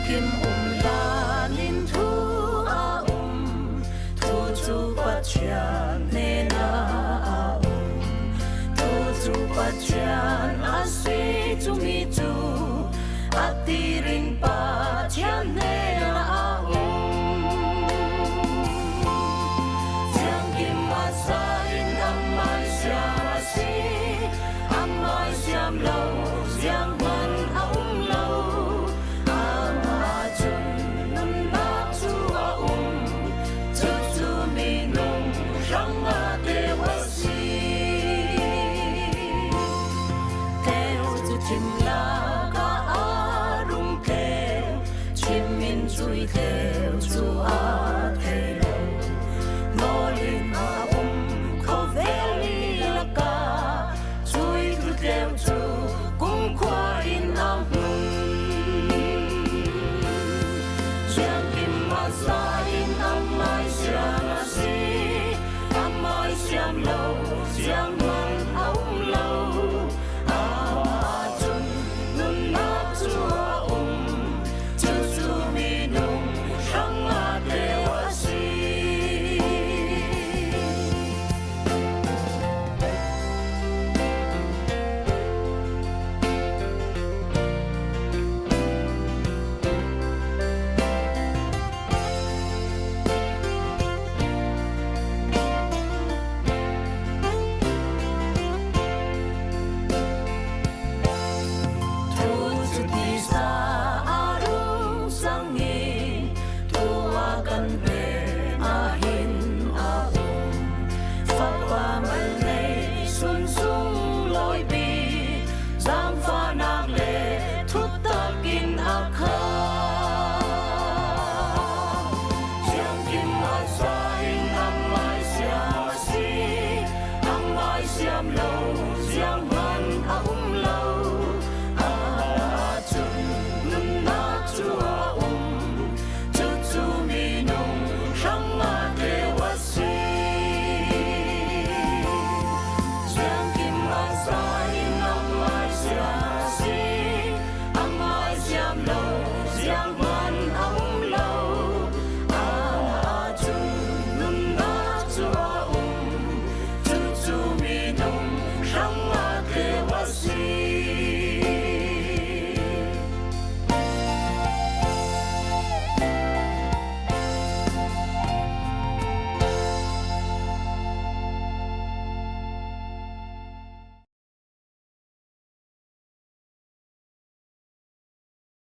kim la nin thu a thu chu pat chan ne na a thu chu pat chan a si chu mi chu a ti rin pa chan ne na a Giang kim ma sa in am mai xiam si am mai xiam lâu giang man ông lâu theo chu a thề lâu nô linh a khó vẽ li la ca chui thu theo chu cũng qua in am giang kim ma sa in